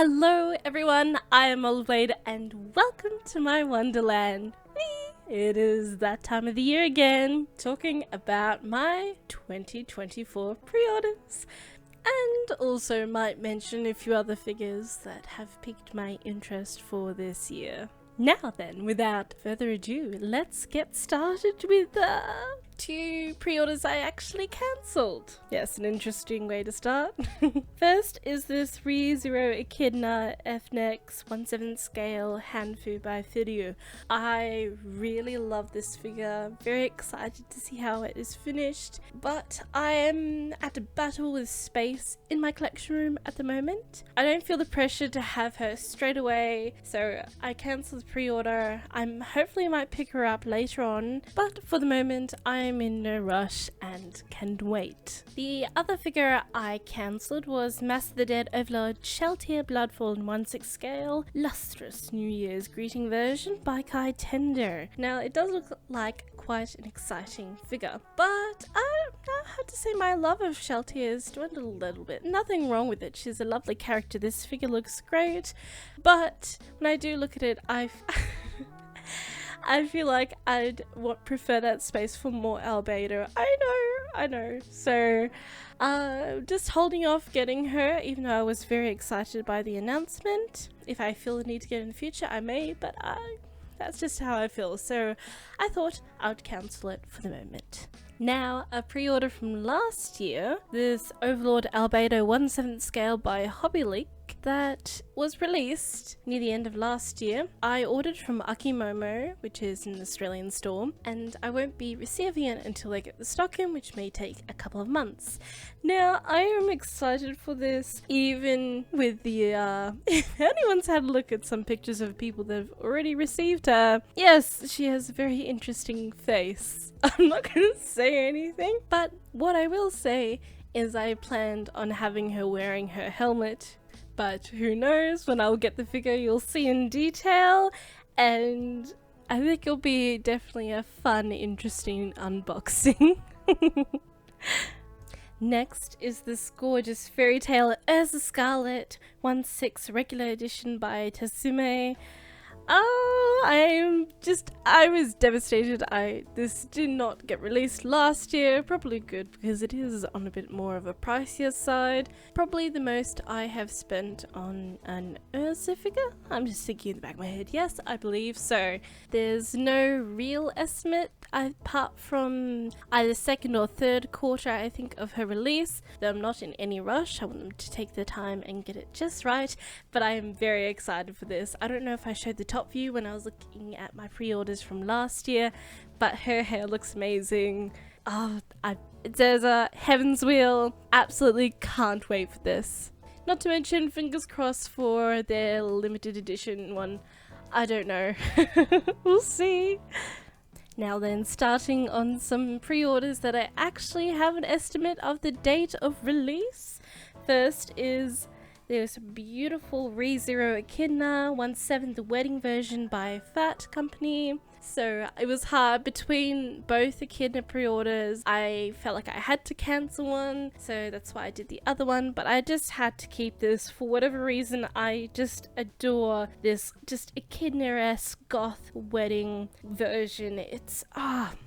Hello everyone, I am Albedo and welcome to my Wonderland. Whee! It is that time of the year again, talking about my 2024 pre-orders. And also might mention a few other figures that have piqued my interest for this year. Now then, without further ado, let's get started with two pre-orders I actually cancelled. Yes, an interesting way to start. First is this ReZero Echidna FNEX 1/7 scale Hanfu by Video. I really love this figure, very excited to see how it is finished, but I am at a battle with space in my collection room at the moment. I don't feel the pressure to have her straight away, so I cancelled the pre-order. Hopefully I might pick her up later on, but for the moment I'm in no rush and can wait. The other figure I cancelled was Mass of the Dead Overlord Sheltier Bloodfall 1/6 scale Lustrous New Year's Greeting version by Kai Tender. Now it does look like quite an exciting figure, but I have to say my love of Sheltier has dwindled a little bit. Nothing wrong with it, she's a lovely character, this figure looks great, but when I do look at it, I feel like I'd prefer that space for more Albedo. I know. So, just holding off getting her, even though I was very excited by the announcement. If I feel the need to get in the future, I may, but that's just how I feel. So, I thought I would cancel it for the moment. Now, a pre-order from last year, this Overlord Albedo 1/7 scale by HobbyLeak that was released near the end of last year. I ordered from Akimomo, which is an Australian store, and I won't be receiving it until they get the stock in, which may take a couple of months. Now, I am excited for this, even with the, if anyone's had a look at some pictures of people that have already received her, yes, she has a very interesting face. I'm not going to say anything, but what I will say is I planned on having her wearing her helmet, but who knows, when I'll get the figure you'll see in detail, and I think it'll be definitely a fun, interesting unboxing. Next is this gorgeous fairy tale Erza Scarlet 1/6 regular edition by Tasume. I was devastated. This did not get released last year. Probably good because it is on a bit more of a pricier side. Probably the most I have spent on an Erza figure. I'm just thinking in the back of my head. Yes, I believe so. There's no real estimate apart from either second or third quarter, I think, of her release. Though I'm not in any rush. I want them to take their time and get it just right. But I am very excited for this. I don't know if I showed the top view when I was looking at my pre-orders from last year, but her hair looks amazing. It's Erza, Heaven's Wheel. Absolutely can't wait for this. Not to mention, fingers crossed for their limited edition one. I don't know. We'll see. Now then, starting on some pre-orders that I actually have an estimate of the date of release. First is this beautiful ReZero Echidna 1/7 the wedding version by Fat Company. So it was hard between both Echidna pre-orders. I felt like I had to cancel one, so that's why I did the other one, but I just had to keep this for whatever reason. I just adore this just Echidna-esque goth wedding version. It's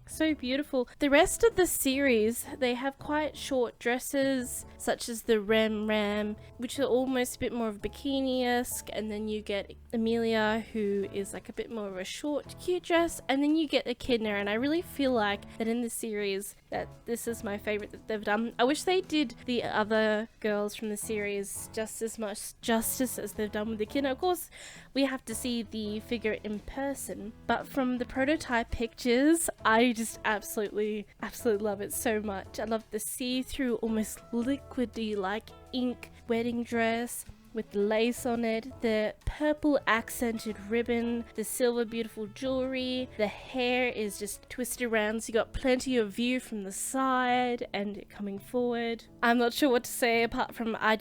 so beautiful. The rest of the series, they have quite short dresses, such as the Ram, which are almost a bit more of bikini-esque, and then you get Amelia, who is like a bit more of a short, cute dress, and then you get Echidna, and I really feel like that in the series that this is my favorite that they've done. I wish they did the other girls from the series just as much justice as they've done with Echidna. Of course, we have to see the figure in person, but from the prototype pictures, I just absolutely love it so much. I love the see-through, almost liquidy like ink wedding dress with lace on it, the purple accented ribbon, the silver beautiful jewelry, the hair is just twisted around so you got plenty of view from the side and it coming forward. I'm not sure what to say apart from I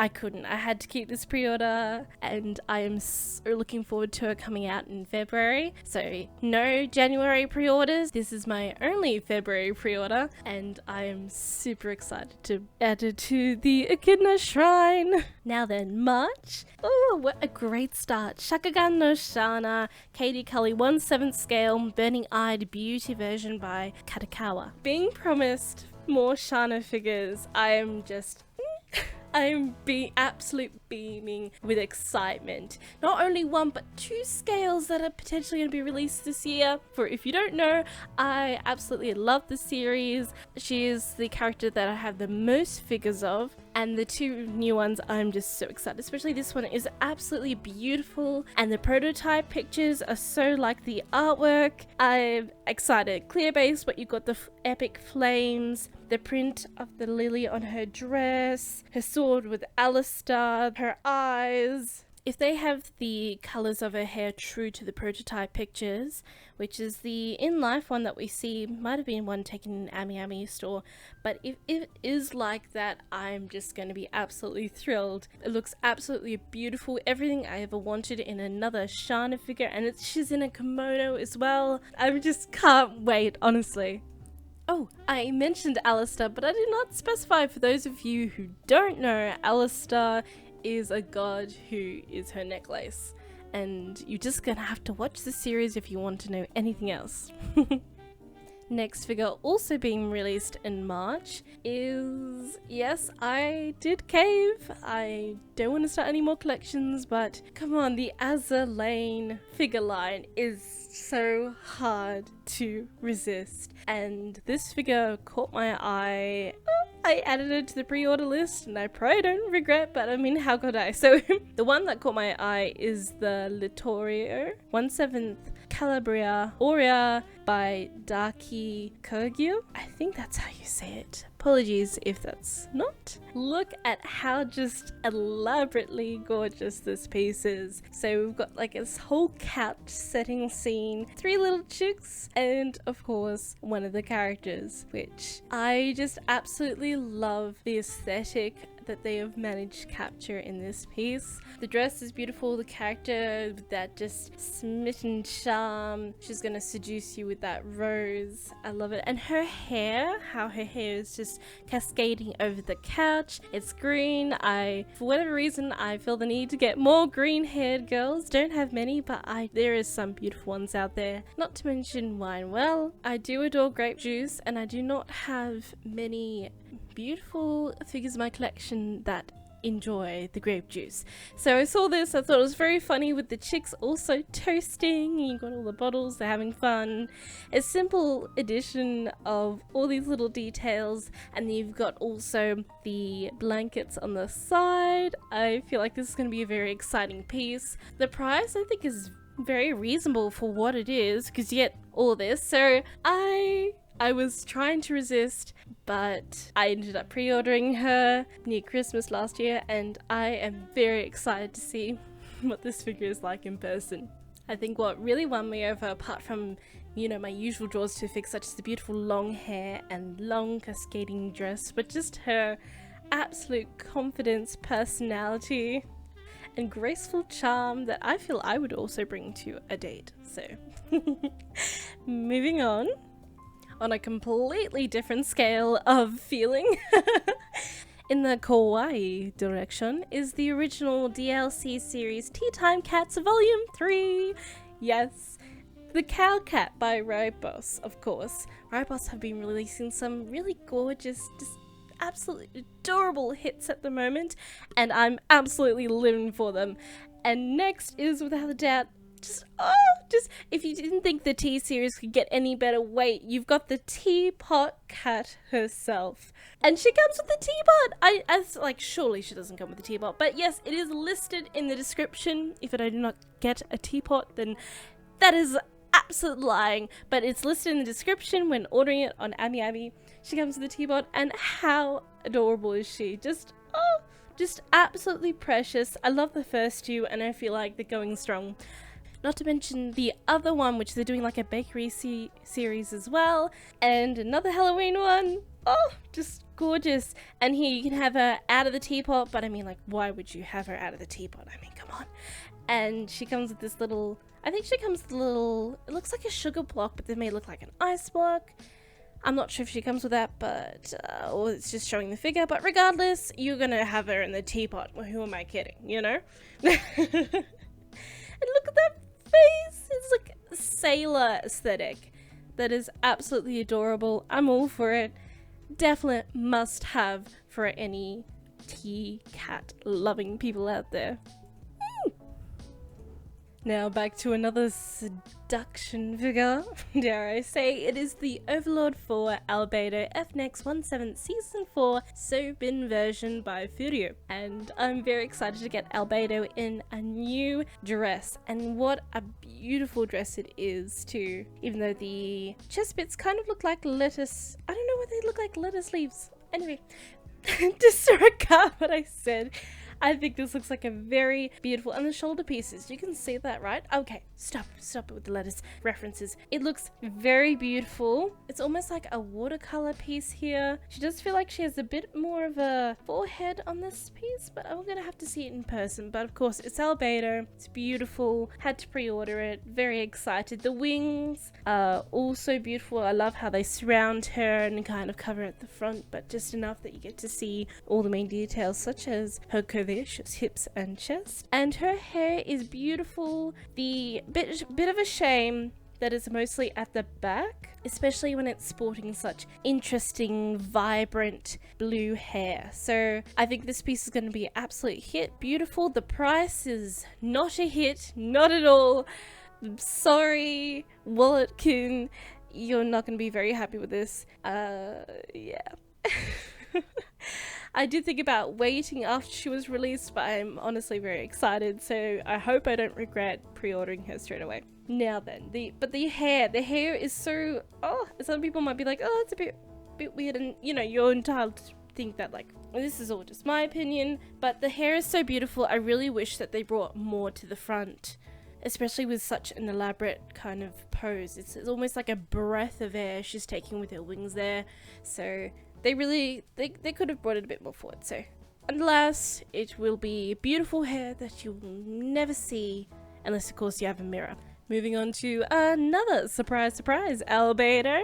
couldn't. I had to keep this pre-order and I am so looking forward to it coming out in February. So no January pre-orders. This is my only February pre-order and I am super excited to add it to the Echidna shrine. Now then, in March. Oh, what a great start. Shakugan no Shana, Katie Cully 1/7 scale, Burning Eyed Beauty version by Katakawa. Being promised more Shana figures, I'm absolute beaming with excitement. Not only one, but 2 scales that are potentially going to be released this year. For if you don't know, I absolutely love the series. She is the character that I have the most figures of, and the 2 new ones, I'm just so excited. Especially this one is absolutely beautiful, and the prototype pictures are so like the artwork. I'm excited. Clear base, but you've got the epic flames, the print of the lily on her dress, her sword with Alistair, her eyes. If they have the colours of her hair true to the prototype pictures, which is the in-life one that we see, might have been one taken in Ami store, but if it is like that, I'm just going to be absolutely thrilled. It looks absolutely beautiful, everything I ever wanted in another Shana figure, and she's in a kimono as well. I just can't wait, honestly. Oh, I mentioned Alistair, but I did not specify. For those of you who don't know, Alistair is a god who is her necklace, and you're just gonna have to watch the series if you want to know anything else. Next figure also being released in March is, yes, I did cave. I don't want to start any more collections, but come on, the Erza Lane figure line is so hard to resist, and this figure caught my eye. I added it to the pre-order list, and I probably don't regret, but I mean, how could I? So the one that caught my eye is the Littorio 1/7 Calabria Aurea by Daki Kogyo. I think that's how you say it. Apologies if that's not. Look at how just elaborately gorgeous this piece is. So we've got like this whole couch setting scene, 3 little chicks, and of course one of the characters, which I just absolutely love the aesthetic that they have managed to capture in this piece. The dress is beautiful, the character with that just smitten charm. She's gonna seduce you with that rose. I love it. And her hair, how her hair is just cascading over the couch. It's green. For whatever reason, I feel the need to get more green haired girls. Don't have many, but there is some beautiful ones out there. Not to mention wine. Well, I do adore grape juice, and I do not have many beautiful figures in my collection that enjoy the grape juice. So I saw this, I thought it was very funny with the chicks also toasting. You got all the bottles, they're having fun. A simple addition of all these little details, and you've got also the blankets on the side. I feel like this is going to be a very exciting piece. The price I think is very reasonable for what it is, because you get all this. So I was trying to resist, but I ended up pre-ordering her near Christmas last year, and I am very excited to see what this figure is like in person. I think what really won me over, apart from, you know, my usual draws to figs such as the beautiful long hair and long cascading dress, but just her absolute confidence, personality, and graceful charm that I feel I would also bring to a date. So, moving on a completely different scale of feeling. In the kawaii direction is the original DLC series Tea Time Cats Volume 3. Yes, the Cow Cat by Rybos, of course. Rybos have been releasing some really gorgeous, just absolutely adorable hits at the moment, and I'm absolutely living for them. And next is, without a doubt, just if you didn't think the tea series could get any better, wait, you've got the Teapot Cat herself, and she comes with the teapot. I was like, surely she doesn't come with the teapot, but yes, it is listed in the description. If I do not get a teapot, then that is absolute lying, but it's listed in the description when ordering it on Ami. She comes with the teapot, and how adorable is she? Just absolutely precious. I love the first 2, and I feel like they're going strong. Not to mention the other one, which they're doing like a bakery series as well, and another Halloween one. Oh, just gorgeous. And here you can have her out of the teapot, but I mean, like, why would you have her out of the teapot? I mean, come on. And she comes with this little, I think she comes with a little, it looks like a sugar block, but they may look like an ice block. I'm not sure if she comes with that, but or it's just showing the figure, but regardless, you're gonna have her in the teapot. Well, who am I kidding, you know? And look at that face! It's like a sailor aesthetic. That is absolutely adorable. I'm all for it. Definite must have for any tea cat loving people out there. Now back to another seduction figure, dare I say. It is the Overlord 4 Albedo FNEX 17 Season 4 So-Bin version by Furio. And I'm very excited to get Albedo in a new dress. And what a beautiful dress it is too. Even though the chest bits kind of look like lettuce. I don't know why they look like lettuce leaves. Anyway, disregard what I said. I think this looks like a very beautiful, and the shoulder pieces, you can see that, right? Okay, stop it with the lettuce references. It looks very beautiful. It's almost like a watercolor piece here. She does feel like she has a bit more of a forehead on this piece, but I'm gonna have to see it in person. But of course, it's Albedo. It's beautiful. Had to pre-order it. Very excited. The wings are also beautiful. I love how they surround her and kind of cover at the front, but just enough that you get to see all the main details, such as her curvaceous hips and chest. And her hair is beautiful. The bit of a shame that it's mostly at the back, especially when it's sporting such interesting, vibrant blue hair. So I think this piece is going to be an absolute hit. Beautiful. The price is not a hit, not at all. I'm sorry, Walletkin, you're not going to be very happy with this. Yeah. I did think about waiting after she was released, but I'm honestly very excited, so I hope I don't regret pre-ordering her straight away. Now then, the hair is so, some people might be like, oh, it's a bit weird, and you know, you're entitled to think that, like, this is all just my opinion, but the hair is so beautiful. I really wish that they brought more to the front, especially with such an elaborate kind of pose. It's almost like a breath of air she's taking with her wings there, so they could have brought it a bit more forward. So alas, it will be beautiful hair that you'll never see unless of course you have a mirror. Moving on to another surprise Albedo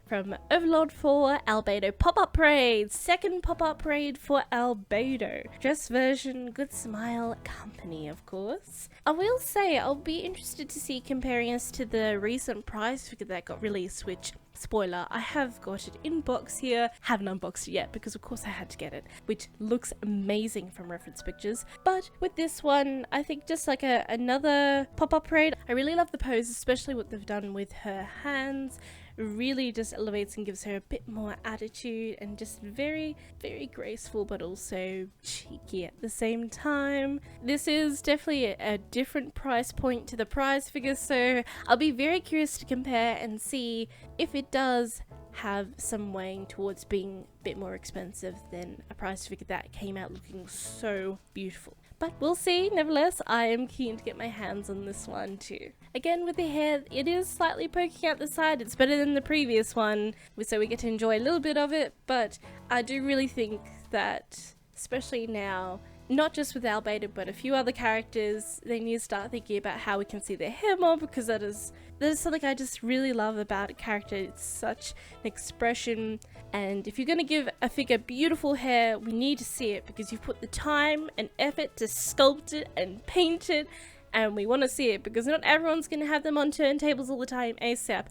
from Overlord 4 Albedo pop-up parade. Second pop-up parade for Albedo. Dress version, good smile, company of course. I will say I'll be interested to see comparing us to the recent prize figure that got released, which, spoiler, I have got it in box here. Haven't unboxed it yet because of course I had to get it, which looks amazing from reference pictures. But with this one, I think just like another pop-up parade. I really love the pose, especially what they've done with her hands. Really just elevates and gives her a bit more attitude, and just very, very graceful, but also cheeky at the same time. This is definitely a different price point to the prize figure, so I'll be very curious to compare and see if it does have some weighing towards being a bit more expensive than a prize figure that came out looking so beautiful. But we'll see. Nevertheless, I am keen to get my hands on this one too. Again, with the hair, it is slightly poking out the side. It's better than the previous one, so we get to enjoy a little bit of it. But I do really think that, especially now, not just with Albedo, but a few other characters, they need to start thinking about how we can see their hair more, because that is something I just really love about a character. It's such an expression, and if you're going to give a figure beautiful hair, we need to see it, because you've put the time and effort to sculpt it and paint it, and we want to see it, because not everyone's going to have them on turntables all the time ASAP.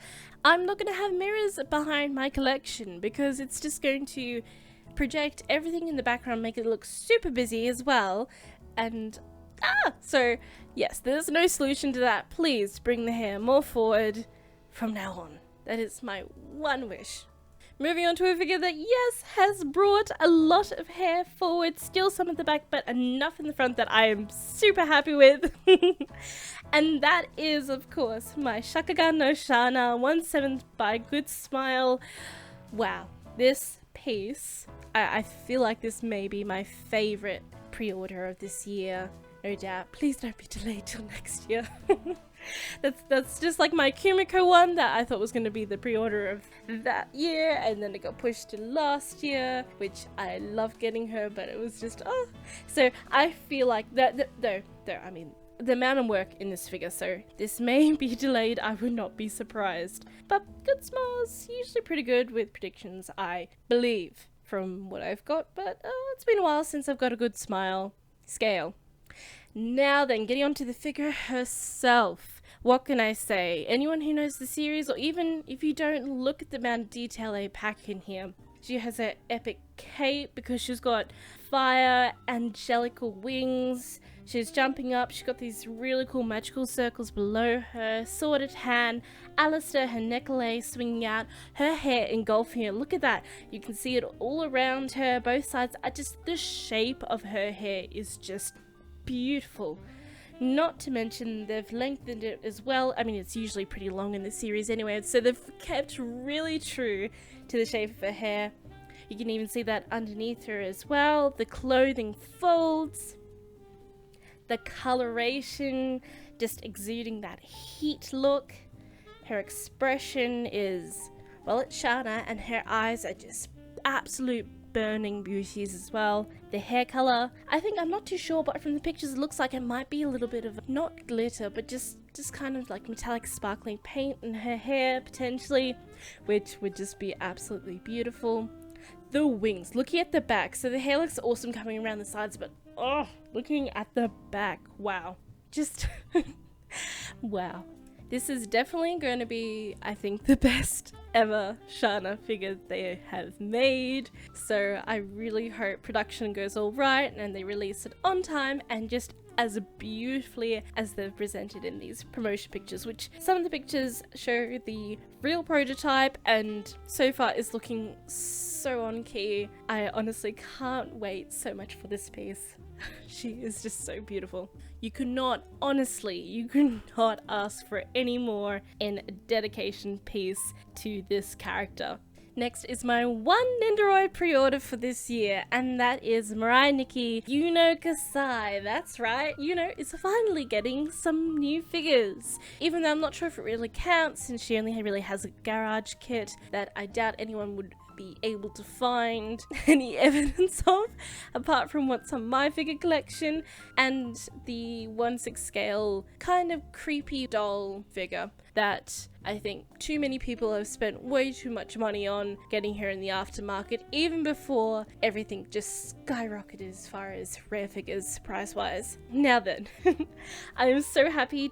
I'm not going to have mirrors behind my collection, because it's just going to project everything in the background, make it look super busy as well, and so yes, there's no solution to that. Please bring the hair more forward from now on. That is my one wish. Moving on to a figure that, yes, has brought a lot of hair forward, still some at the back, but enough in the front that I am super happy with. And that is, of course, my Shakugan no Shana 1/7 by Good Smile. Wow, this piece, I feel like this may be my favorite pre-order of this year. No doubt. Please don't be delayed till next year. That's just like my Kumiko one that I thought was going to be the pre-order of that year, and then it got pushed to last year, which I love getting her, but it was just so I feel like that though I mean, the amount of work in this figure, so this may be delayed. I would not be surprised. But good smiles, usually pretty good with predictions, I believe, from what I've got. But it's been a while since I've got a good smile scale. Now then, getting on to the figure herself. What can I say? Anyone who knows the series, or even if you don't, look at the amount of detail they pack in here. She has her epic cape because she's got fire, angelical wings. She's jumping up. She's got these really cool magical circles below her. Sword at hand. Alistair, her necklace swinging out. Her hair engulfing her. Look at that. You can see it all around her. Both sides are just, the shape of her hair is just beautiful. Not to mention they've lengthened it as well. I mean, it's usually pretty long in the series anyway, so they've kept really true to the shape of her hair. You can even see that underneath her as well. The clothing folds, the coloration just exuding that heat look. Her expression is, well, it's Shana, and her eyes are just absolute burning beauties as well. The hair color, I think, I'm not too sure, but from the pictures it looks like it might be a little bit of, not glitter, but just kind of like metallic sparkling paint in her hair potentially, which would just be absolutely beautiful. The wings, looking at the back, so the hair looks awesome coming around the sides, but oh, looking at the back, wow, just wow. This is definitely going to be, I think, the best ever Shana figure they have made. So I really hope production goes all right and they release it on time and just as beautifully as they've presented in these promotion pictures, which some of the pictures show the real prototype and so far is looking so on key. I honestly can't wait so much for this piece. She is just so beautiful. You could not ask for any more in a dedication piece to this character. Next is my one Nendoroid pre-order for this year, and that is Mirai Nikki Yuno Kasai. That's right, Yuno is finally getting some new figures. Even though I'm not sure if it really counts, since she only really has a garage kit that I doubt anyone would be able to find any evidence of, apart from what's on my figure collection, and the 1/6 scale kind of creepy doll figure that I think too many people have spent way too much money on getting her in the aftermarket, even before everything just skyrocketed as far as rare figures price-wise. Now then, I am so happy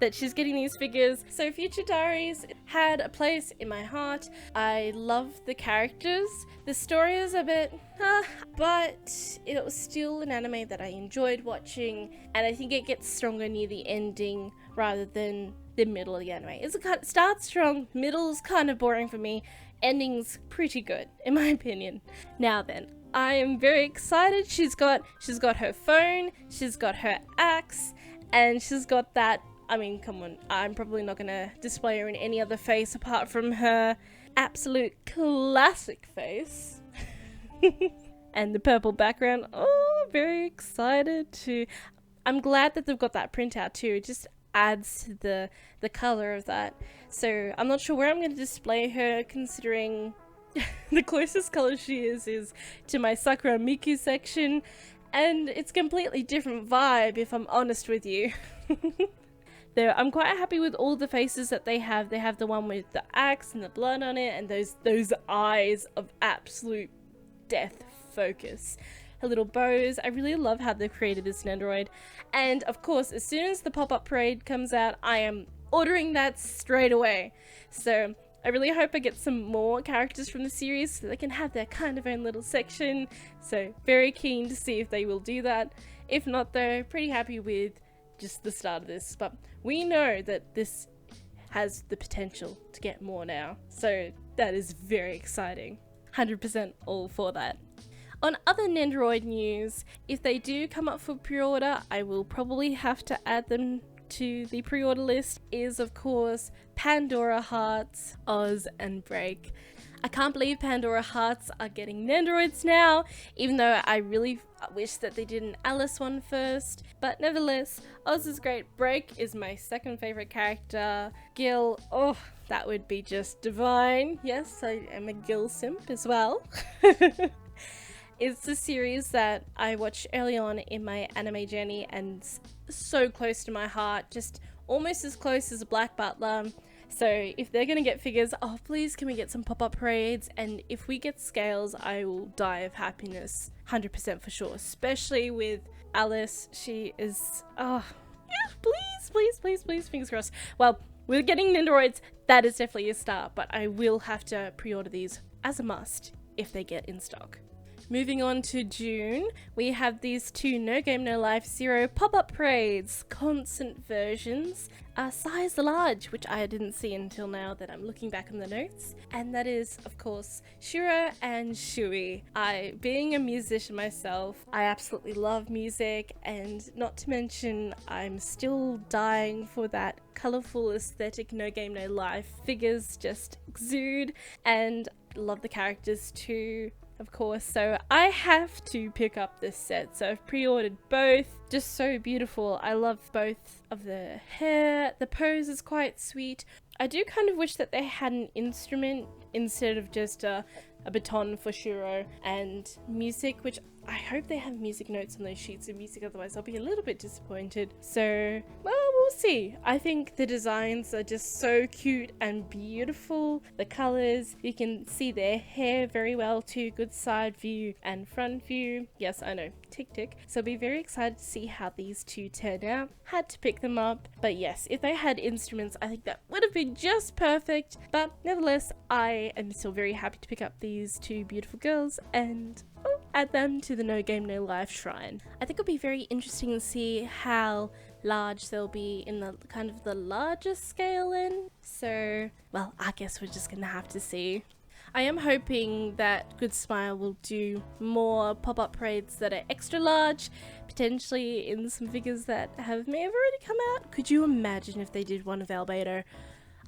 that she's getting these figures. So Future Diaries had a place in my heart. I love the characters. The story is a bit, but it was still an anime that I enjoyed watching, and I think it gets stronger near the ending rather than the middle of the anime. It starts strong, middle's kind of boring for me, ending's pretty good in my opinion. Now then, I am very excited. She's got her phone, she's got her axe, and she's got that, I mean, come on, I'm probably not gonna display her in any other face apart from her absolute classic face. And the purple background. Oh, very excited to, I'm glad that they've got that printout too. It just adds to the color of that. So I'm not sure where I'm going to display her, considering the closest color she is to my Sakura Miku section, and it's completely different vibe if I'm honest with you. Though I'm quite happy with all the faces that they have. They have the one with the axe and the blood on it, and those eyes of absolute death focus. Her little bows. I really love how they've created this Nendoroid. And of course, as soon as the pop-up parade comes out, I am ordering that straight away. So I really hope I get some more characters from the series so they can have their kind of own little section. So very keen to see if they will do that. If not though, pretty happy with just the start of this. But we know that this has the potential to get more now. So that is very exciting. 100% all for that. On other Nendoroid news, if they do come up for pre-order, I will probably have to add them to the pre-order list, is of course Pandora Hearts, Oz and Break. I can't believe Pandora Hearts are getting Nendoroids now, even though I really wish that they did an Alice one first. But nevertheless, Oz is great. Break is my second favorite character. Gil, oh, that would be just divine. Yes, I am a Gil simp as well. It's a series that I watched early on in my anime journey and so close to my heart, just almost as close as a Black Butler. So if they're gonna get figures, oh please can we get some pop-up parades, and if we get scales I will die of happiness, 100% for sure, especially with Alice. She is, oh yeah, please, fingers crossed. Well, we're getting Nendoroids, that is definitely a start, but I will have to pre-order these as a must if they get in stock. Moving on to June, we have these two No Game No Life Zero pop-up parades, constant versions, size large, which I didn't see until now that I'm looking back on the notes, and that is of course Shiro and Shui. Being a musician myself, I absolutely love music, and not to mention I'm still dying for that colourful aesthetic No Game No Life figures just exude, and love the characters too, of course, so I have to pick up this set. So I've pre-ordered both. Just so beautiful. I love both of the hair. The pose is quite sweet. I do kind of wish that they had an instrument instead of just a baton for Shiro, and music, which I hope they have music notes on those sheets of music, otherwise I'll be a little bit disappointed. So, well, we'll see. I think the designs are just so cute and beautiful. The colors, you can see their hair very well too. Good side view and front view. Yes, I know, tick tick. So I'll be very excited to see how these two turn out. Had to pick them up, but yes, if they had instruments, I think that would have been just perfect. But nevertheless, I am still very happy to pick up these two beautiful girls and add them to the No Game No Life shrine. I think it'll be very interesting to see how large they'll be in the kind of the largest scale in. So, well, I guess we're just gonna have to see. I am hoping that Good Smile will do more pop-up parades that are extra large, potentially in some figures that may have already come out. Could you imagine if they did one of Albedo?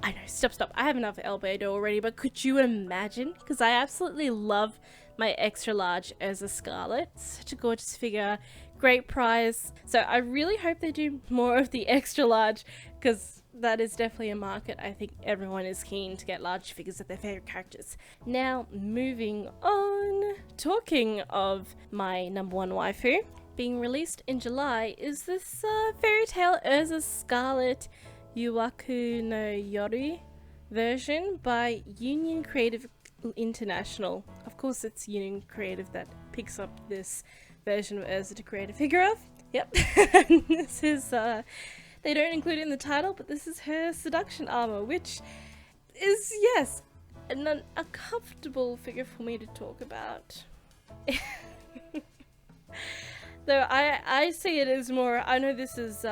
I know, stop. I have enough Albedo already, but could you imagine? Because I absolutely love my extra large Erza Scarlet. Such a gorgeous figure, great price. So I really hope they do more of the extra large, because that is definitely a market. I think everyone is keen to get large figures of their favorite characters. Now, moving on. Talking of my number one waifu, being released in July is this Fairy Tail Erza Scarlet Yuwaku no Yori version by Union Creative International. Of course, it's Union Creative that picks up this version of Erza to create a figure of. Yep. This is, they don't include it in the title, but this is her seduction armor, which is, yes, an uncomfortable figure for me to talk about. Though I see it as more, I know this is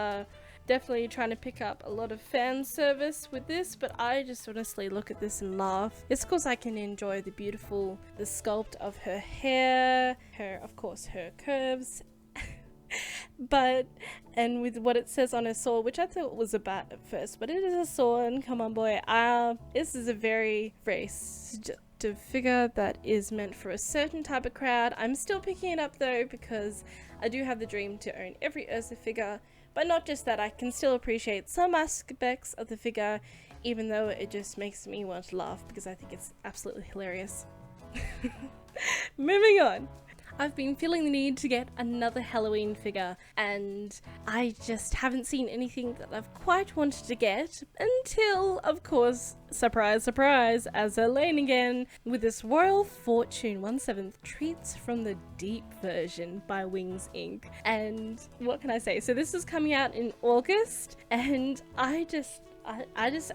definitely trying to pick up a lot of fan service with this, but I just honestly look at this and laugh. It's because I can enjoy the sculpt of her hair, of course her curves, and with what it says on her sword, which I thought was a bat at first, but it is a sword, and come on boy, this is a very suggestive figure that is meant for a certain type of crowd. I'm still picking it up though, because I do have the dream to own every Erza figure. But not just that, I can still appreciate some aspects of the figure, even though it just makes me want to laugh because I think it's absolutely hilarious. Moving on. I've been feeling the need to get another Halloween figure, and I just haven't seen anything that I've quite wanted to get until, of course, surprise, surprise, Erza Lane again with this Royal Fortune 1/7 Treats from the Deep version by Wings Inc. And what can I say? So this is coming out in August, and I just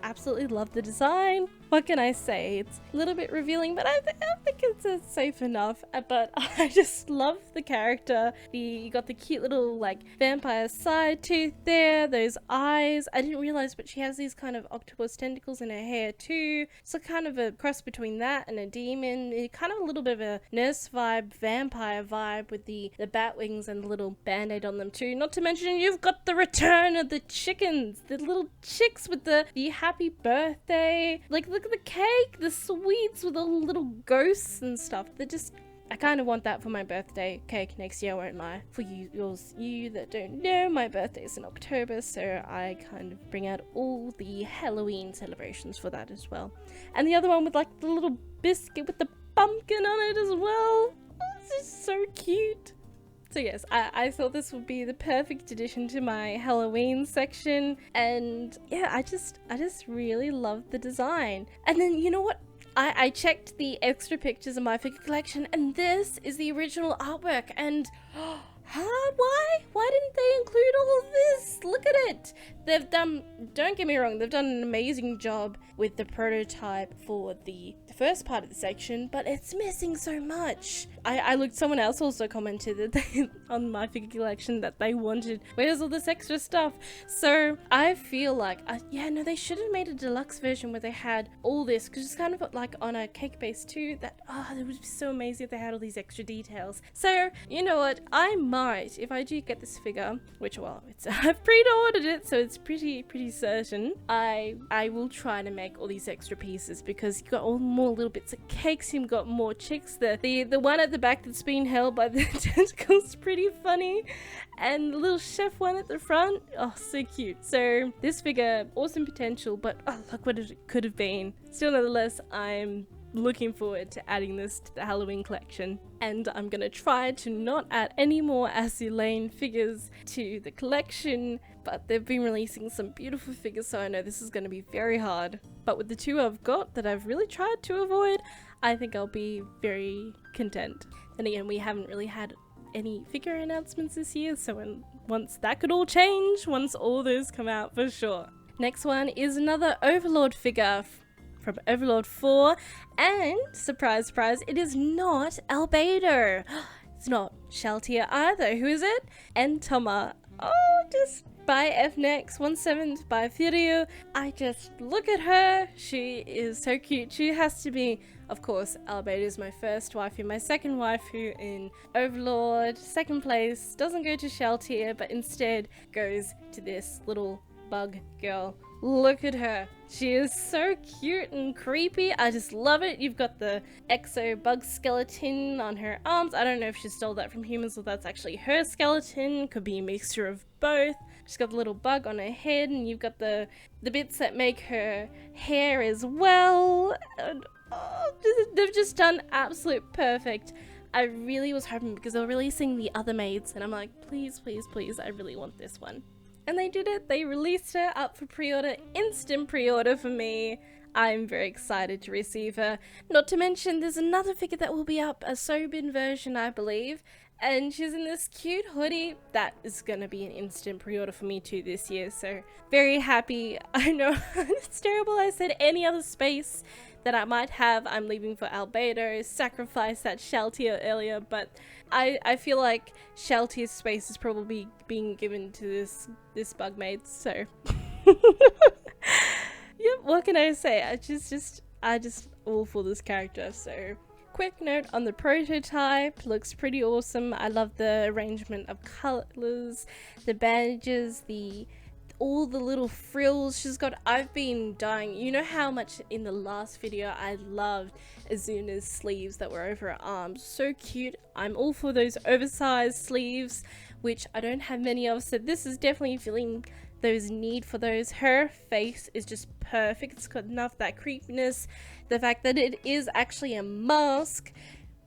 absolutely love the design. What can I say? It's a little bit revealing, but I think it's safe enough. But I just love the character. You got the cute little like vampire side tooth there, those eyes. I didn't realize, but she has these kind of octopus tentacles in her hair too. So kind of a cross between that and a demon. Kind of a little bit of a nurse vibe, vampire vibe with the bat wings and the little band-aid on them too. Not to mention you've got the return of the chickens, the little chicks with the happy birthday. Like, look at the cake, the sweets with all the little ghosts and stuff. I kind of want that for my birthday cake next year, I won't lie. For you that don't know, my birthday is in October, so I kind of bring out all the Halloween celebrations for that as well. And the other one with like the little biscuit with the pumpkin on it as well. Oh, this is so cute. So yes, I thought this would be the perfect addition to my Halloween section, and yeah, I just really love the design. And then you know what? I checked the extra pictures of my figure collection, and this is the original artwork, and why didn't they include all of this? Look at it. They've done, don't get me wrong, they've done an amazing job with the prototype for the first part of the section, but it's missing so much. I looked, someone else also commented that they, on my figure collection, that they wanted, where's all this extra stuff? So I feel like, yeah, no, they should have made a deluxe version where they had all this, because it's kind of like on a cake base too, that, it would be so amazing if they had all these extra details. So, you know what, I might, if I do get this figure, which, well, it's, I've pre-ordered it, so it's pretty certain, I will try to make all these extra pieces, because you got all more little bits of cakes, you've got more chicks. The one at the back that's being held by the tentacles, pretty funny, and the little chef one at the front, oh, so cute. So this figure, awesome potential, but look what it could have been. Still, nonetheless, I'm looking forward to adding this to the Halloween collection, and I'm gonna try to not add any more Azulane figures to the collection, but they've been releasing some beautiful figures, so I know this is gonna be very hard. But with the two I've got that I've really tried to avoid, I think I'll be very content. And again, we haven't really had any figure announcements this year, so once that could all change, once all those come out for sure. Next one is another Overlord figure from Overlord 4, and surprise, surprise, it is not Albedo. It's not Shaltier either. Who is it? Entoma. Oh, just by FNex 1/7 by Furio. I just look at her. She is so cute. She has to be, of course, Albedo is my first waifu. My second waifu in Overlord, second place, doesn't go to Shaltier, but instead goes to this little bug girl. Look at her. She is so cute and creepy. I just love it. You've got the exo bug skeleton on her arms. I don't know if she stole that from humans or that's actually her skeleton. Could be a mixture of both. She's got the little bug on her head, and you've got the bits that make her hair as well. And, they've just done absolute perfect. I really was hoping, because they were releasing the other maids, and I'm like, please, please, please, I really want this one. And they did it. They released her up for pre-order, instant pre-order for me. I'm very excited to receive her. Not to mention, there's another figure that will be up, a Sobin version, I believe. And she's in this cute hoodie. That is going to be an instant pre-order for me too this year. So very happy. I know it's terrible. I said any other space that I might have, I'm leaving for Albedo, sacrifice that Shaltier earlier, but I feel like Shaltier's space is probably being given to this bug maid, so yep, what can I say? I just all for this character. So quick note on the prototype, looks pretty awesome. I love the arrangement of colors, the bandages, all the little frills she's got. I've been dying. You know how much in the last video I loved Azuna's sleeves that were over her arms. So cute. I'm all for those oversized sleeves, which I don't have many of, so this is definitely feeling those need for those. Her face is just perfect. It's got enough that creepiness. The fact that it is actually a mask,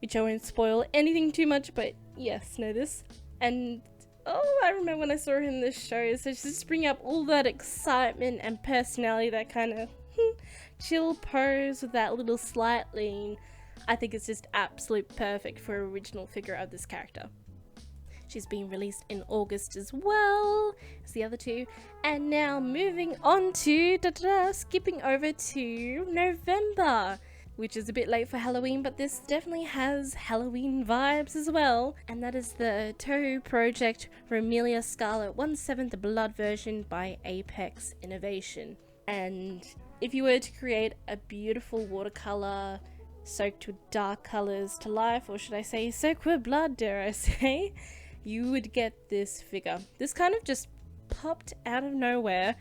which I won't spoil anything too much, but yes, know this. And oh, I remember when I saw her in this show, so she's just bringing up all that excitement and personality, that kind of chill pose with that little slight lean. I think it's just absolute perfect for an original figure of this character. She's being released in August as well as the other two. And now moving on to, skipping over to November, which is a bit late for Halloween, but this definitely has Halloween vibes as well. And that is the Toho Project Romelia Scarlet 1/7 Blood version by Apex Innovation. And if you were to create a beautiful watercolor soaked with dark colors to life, or should I say soaked with blood, dare I say, you would get this figure. This kind of just popped out of nowhere,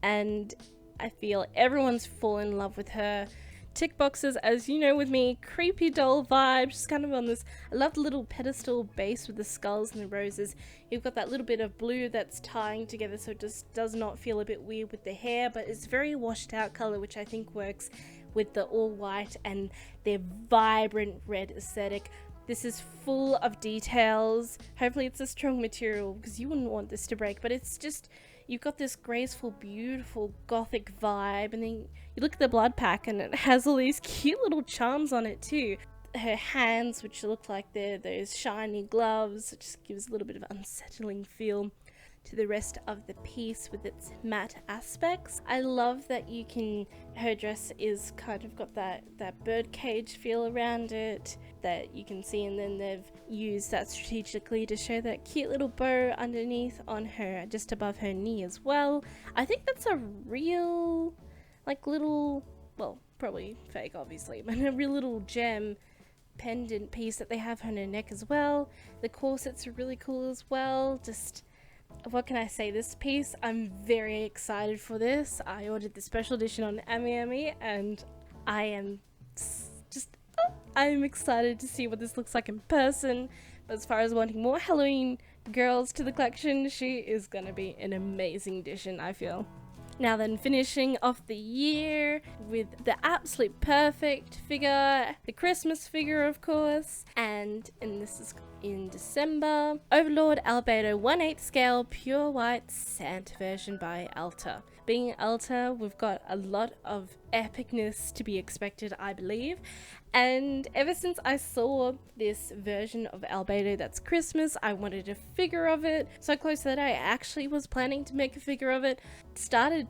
and I feel everyone's fallen in love with her. Tick boxes, as you know with me, creepy doll vibe, just kind of on this, I love the little pedestal base with the skulls and the roses. You've got that little bit of blue that's tying together, so it just does not feel a bit weird with the hair, but it's very washed out color, which I think works with the all white and their vibrant red aesthetic. This is full of details. Hopefully it's a strong material because you wouldn't want this to break, but it's just, you've got this graceful, beautiful gothic vibe, and then you look at the blood pack and it has all these cute little charms on it too. Her hands, which look like they're those shiny gloves, it just gives a little bit of unsettling feel to the rest of the piece with its matte aspects. I love that you can, her dress is kind of got that bird cage feel around it that you can see, and then they've used that strategically to show that cute little bow underneath on her, just above her knee as well. I think that's a real, like, little, well, probably fake obviously, but a real little gem pendant piece that they have on her neck as well. The corsets are really cool as well. Just, what can I say, this piece, I'm very excited for this. I ordered the special edition on Ami and I am just, I'm excited to see what this looks like in person. But as far as wanting more Halloween girls to the collection, she is gonna be an amazing addition, I feel. Now then, finishing off the year with the absolute perfect figure, the Christmas figure of course, and this is in December, Overlord Albedo 1/8 scale pure white Santa version by Alta. Being Alta, we've got a lot of epicness to be expected, I believe, and ever since I saw this version of Albedo that's Christmas, I wanted a figure of it, so close that I actually was planning to make a figure of it. I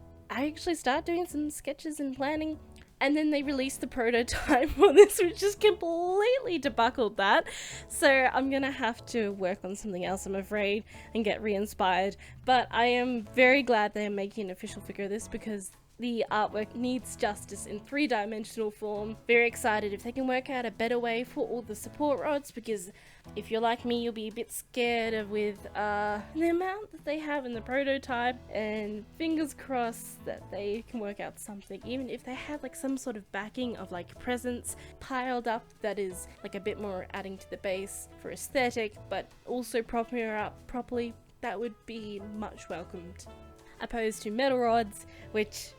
actually started doing some sketches and planning, and then they released the prototype for this, which just completely debuckled that. So I'm gonna have to work on something else, I'm afraid, and get re-inspired. But I am very glad they're making an official figure of this because the artwork needs justice in 3-dimensional form. Very excited if they can work out a better way for all the support rods, because if you're like me, you'll be a bit scared of with the amount that they have in the prototype, and fingers crossed that they can work out something, even if they have like some sort of backing of like presents piled up that is like a bit more adding to the base for aesthetic, but also propping her up properly. That would be much welcomed, opposed to metal rods, which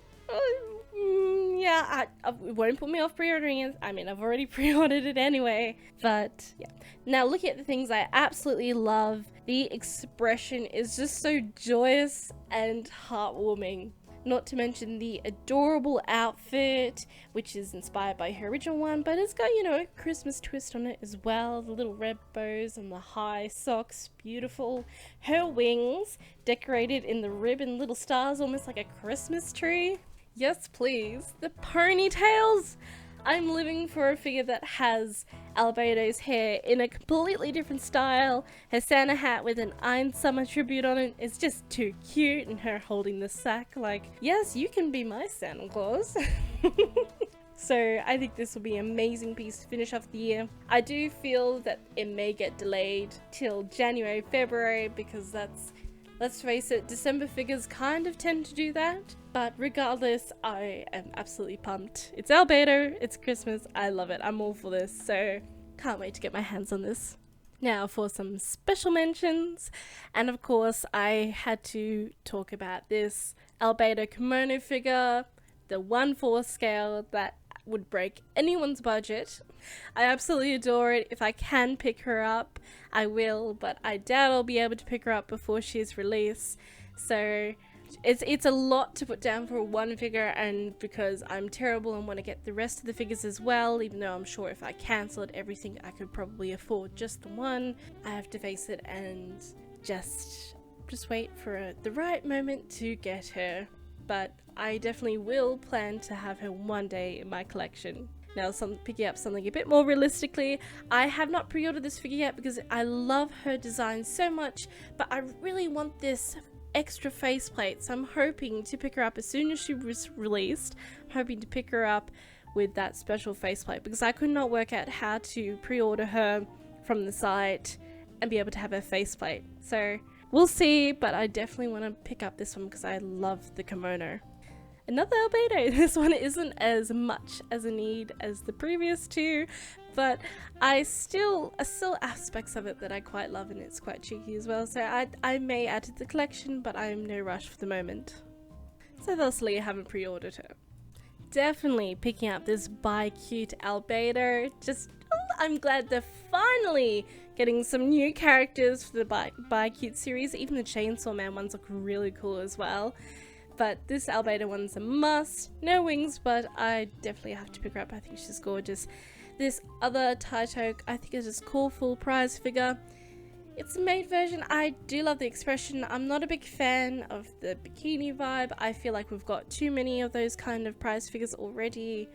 yeah, it won't put me off pre-ordering it. I mean, I've already pre-ordered it anyway, but yeah. Now looking at the things I absolutely love, the expression is just so joyous and heartwarming. Not to mention the adorable outfit, which is inspired by her original one, but it's got, you know, a Christmas twist on it as well. The little red bows and the high socks, beautiful. Her wings, decorated in the ribbon little stars, almost like a Christmas tree. Yes, please. The ponytails! I'm living for a figure that has Albedo's hair in a completely different style. Her Santa hat with an Ein Summer tribute on it is just too cute, and her holding the sack like, yes, you can be my Santa Claus. So I think this will be an amazing piece to finish off the year. I do feel that it may get delayed till January, February, because that's, let's face it, December figures kind of tend to do that. But regardless, I am absolutely pumped. It's Albedo, it's Christmas, I love it. I'm all for this, so can't wait to get my hands on this. Now for some special mentions, and of course I had to talk about this Albedo kimono figure, the 1/4 scale that would break anyone's budget. I absolutely adore it. If I can pick her up, I will, but I doubt I'll be able to pick her up before she's released. So it's a lot to put down for one figure, and because I'm terrible and want to get the rest of the figures as well, even though I'm sure if I cancelled everything I could probably afford just the one, I have to face it and just wait for the right moment to get her. But I definitely will plan to have her one day in my collection. Now, picking up something a bit more realistically, I have not pre-ordered this figure yet because I love her design so much, but I really want this extra faceplate, so I'm hoping to pick her up as soon as she was released. I'm hoping to pick her up with that special faceplate because I could not work out how to pre-order her from the site and be able to have her faceplate. So we'll see, but I definitely want to pick up this one because I love the kimono. Another Albedo. This one isn't as much as a need as the previous two, but I still aspects of it that I quite love, and it's quite cheeky as well, so I may add to the collection, but I'm no rush for the moment. So thusly I haven't pre-ordered her. Definitely picking up this bi-cute Albedo, just a I'm glad they're finally getting some new characters for the Buy Cute series. Even the Chainsaw Man ones look really cool as well. But this Albedo one's a must. No wings, but I definitely have to pick her up. I think she's gorgeous. This other Taito, I think is just cool full prize figure. It's a maid version. I do love the expression. I'm not a big fan of the bikini vibe. I feel like we've got too many of those kind of prize figures already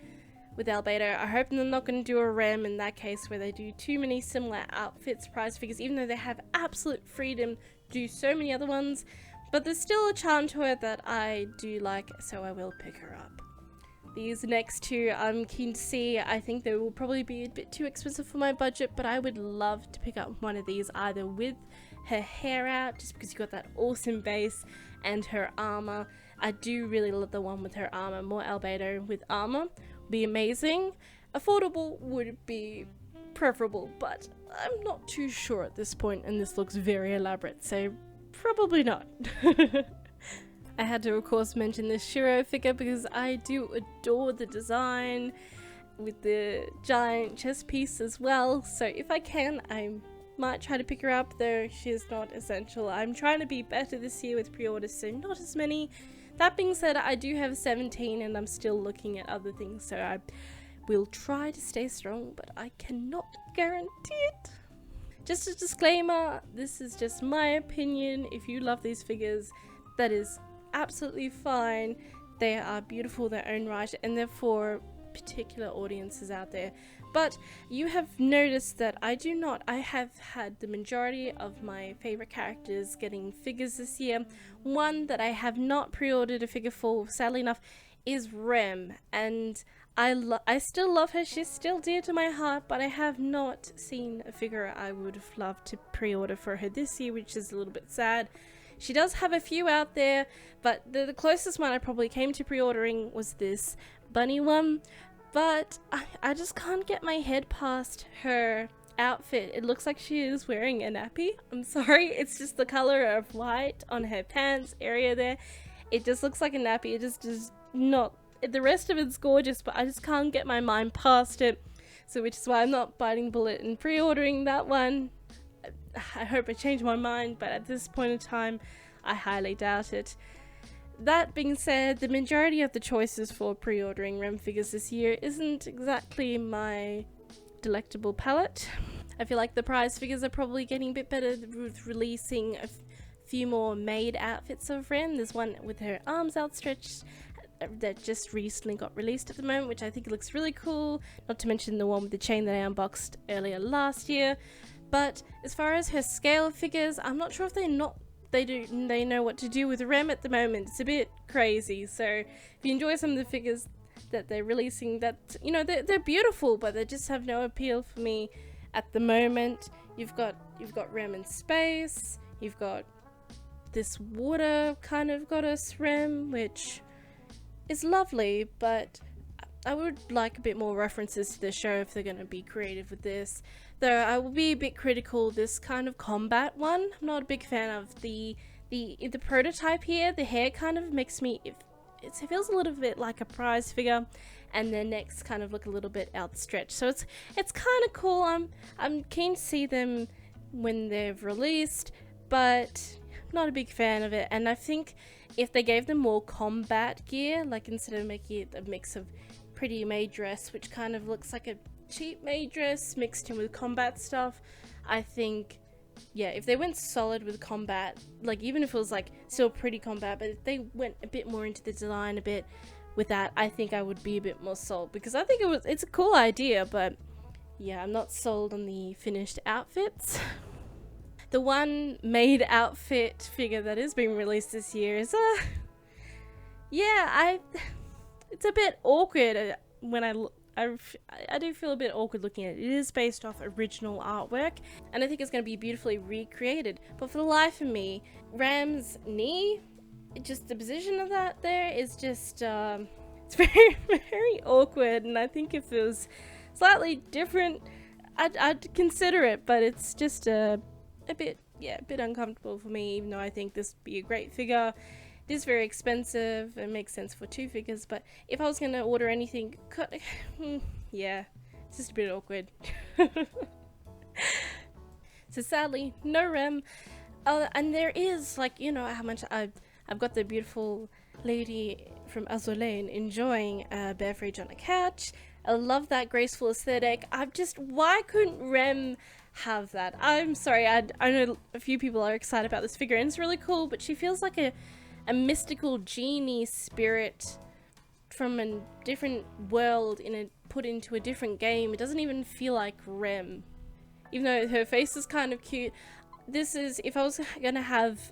with Albedo. I hope they're not going to do a rem in that case where they do too many similar outfits, prize figures, even though they have absolute freedom to do so many other ones. But there's still a charm to her that I do like, so I will pick her up. These next two I'm keen to see. I think they will probably be a bit too expensive for my budget, but I would love to pick up one of these either with her hair out, just because you got that awesome base, and her armor. I do really love the one with her armor. More Albedo with armor would be amazing. Affordable would be preferable, but I'm not too sure at this point, and this looks very elaborate, so probably not. I had to of course mention this Shiro figure because I do adore the design with the giant chest piece as well, so if I can I might try to pick her up, though she is not essential. I'm trying to be better this year with pre-orders, so not as many. That being said, I do have 17 and I'm still looking at other things, so I will try to stay strong, but I cannot guarantee it. Just a disclaimer, this is just my opinion. If you love these figures, that is absolutely fine. They are beautiful in their own right, and they're for particular audiences out there. But you have noticed that I have had the majority of my favorite characters getting figures this year. One that I have not pre-ordered a figure for, sadly enough, is Rem, and I still love her. She's still dear to my heart, but I have not seen a figure I would have loved to pre-order for her this year, which is a little bit sad. She does have a few out there, but the closest one I probably came to pre-ordering was this bunny one, but I just can't get my head past her outfit. It looks like she is wearing a nappy. I'm sorry, it's just the color of white on her pants area there. It just looks like a nappy. It just is not, the rest of it's gorgeous, but I just can't get my mind past it, so which is why I'm not biting bullet and pre-ordering that one. I hope I change my mind, but at this point in time I highly doubt it. That being said, the majority of the choices for pre-ordering Rem figures this year isn't exactly my delectable palette. I feel like the prize figures are probably getting a bit better with releasing a few more maid outfits of Rem. There's one with her arms outstretched that just recently got released at the moment, which I think looks really cool, not to mention the one with the chain that I unboxed earlier last year. But as far as her scale figures, I'm not sure if they know what to do with Rem at the moment. It's a bit crazy. So if you enjoy some of the figures that they're releasing, that, you know, they're beautiful, but they just have no appeal for me at the moment. You've got Rem in space. You've got this water kind of goddess Rem, which is lovely, but I would like a bit more references to the show if they're going to be creative with this. Though I will be a bit critical, this kind of combat one, I'm not a big fan of the prototype here. The hair kind of makes me, it feels a little bit like a prize figure, and their necks kind of look a little bit outstretched. So it's kind of cool. I'm keen to see them when they've released, but I'm not a big fan of it. And I think if they gave them more combat gear, like instead of making it a mix of pretty maid dress, which kind of looks like a cheap maid dress mixed in with combat stuff, I think, yeah, if they went solid with combat, like even if it was like still pretty combat, but if they went a bit more into the design a bit with that, I think I would be a bit more sold, because I think it's a cool idea, but yeah, I'm not sold on the finished outfits. The one maid outfit figure that is being released this year is it's a bit awkward when I do feel a bit awkward looking at it. It is based off original artwork, and I think it's going to be beautifully recreated. But for the life of me, Ram's knee, just the position of that there is just, it's very, very awkward. And I think if it was slightly different, I'd consider it. But it's just a bit uncomfortable for me, even though I think this would be a great figure. It is very expensive. It makes sense for two figures, but if I was going to order anything, yeah, It's just a bit awkward. So sadly, no Rem. And there is, like, you know how much I've got the beautiful lady from Azulane enjoying a beverage on a couch. I love that graceful aesthetic. Why couldn't Rem have that? I'm sorry, I know a few people are excited about this figure and it's really cool, but she feels like a mystical genie spirit from a different world put into a different game. It doesn't even feel like Rem. Even though her face is kind of cute. This is, if I was gonna have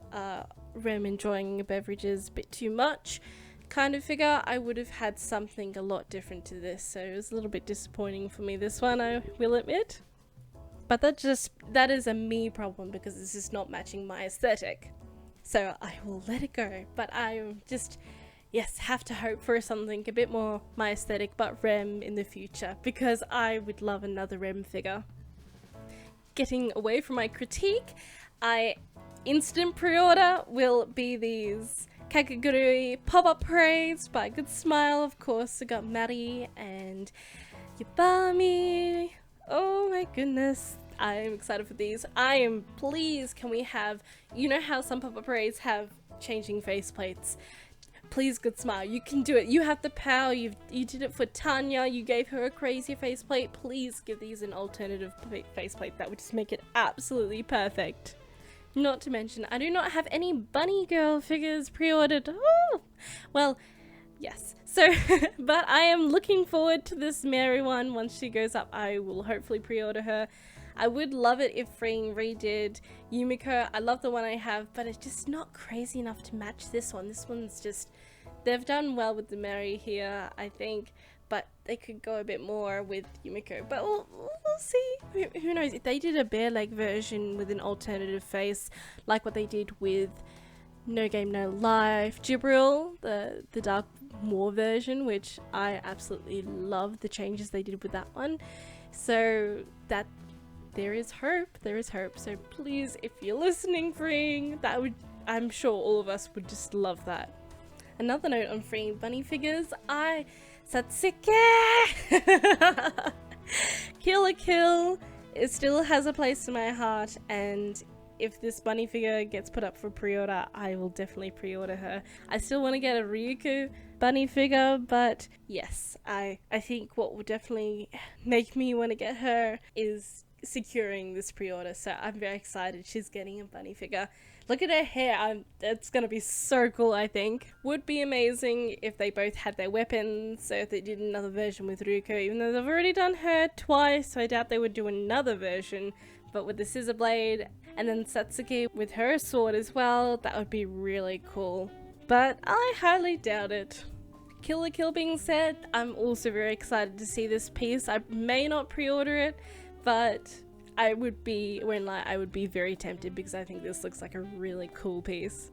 Rem enjoying beverages a bit too much kind of figure, I would have had something a lot different to this, so it was a little bit disappointing for me, this one, I will admit. But that is a me problem, because this is not matching my aesthetic. So I will let it go, but I just, yes, have to hope for something a bit more my aesthetic, but Rem in the future, because I would love another Rem figure. Getting away from my critique, instant pre-order will be these Kakagurui pop-up parades by Good Smile. Of course, I got Maddie and Yabami. Oh my goodness, I am excited for these. I am pleased. Can we have, you know how some pop-up parades have changing faceplates? Please, Good Smile, you can do it. You have the power. You did it for Tanya. You gave her a crazy faceplate. Please give these an alternative faceplate. That would just make it absolutely perfect. Not to mention, I do not have any bunny girl figures pre-ordered. Oh, well, yes. So, but I am looking forward to this Mary one. Once she goes up, I will hopefully pre-order her. I would love it if Freeing redid Yumiko. I love the one I have, but it's just not crazy enough to match this one. This one's just, they've done well with the Mary here, I think, but they could go a bit more with Yumiko. But we'll see. Who knows? If they did a bare leg version with an alternative face, like what they did with No Game No Life, Jibril, the Dark War version, which I absolutely love the changes they did with that one. So that there is hope. So please, if you're listening, Freeing, I'm sure all of us would just love that. Another note on Freeing bunny figures, Satsuki! Kill a Kill, it still has a place in my heart, and if this bunny figure gets put up for pre-order, I will definitely pre-order her. I still want to get a Ryuko bunny figure, but yes, I think what will definitely make me want to get her is securing this pre-order, so I'm very excited she's getting a bunny figure. Look at her hair, it's gonna be so cool. I think would be amazing if they both had their weapons, so if they did another version with Ryuko, even though they've already done her twice, so I doubt they would do another version, but with the scissor blade, and then Satsuki with her sword as well, that would be really cool, but I highly doubt it. Kill la Kill being said, I'm also very excited to see this piece. I may not pre-order it, but I would be very tempted, because I think this looks like a really cool piece.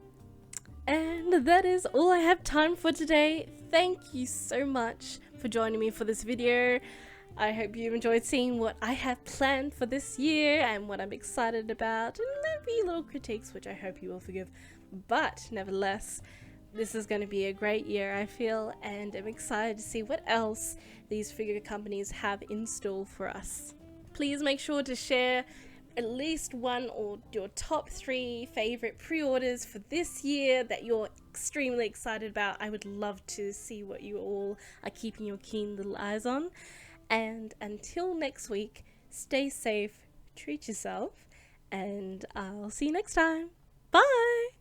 And that is all I have time for today. Thank you so much for joining me for this video. I hope you enjoyed seeing what I have planned for this year and what I'm excited about, and maybe little critiques which I hope you will forgive. But nevertheless, this is going to be a great year, I feel, and I'm excited to see what else these figure companies have in store for us. Please make sure to share at least one or your top 3 favorite pre-orders for this year that you're extremely excited about. I would love to see what you all are keeping your keen little eyes on. And until next week, stay safe, treat yourself, and I'll see you next time. Bye!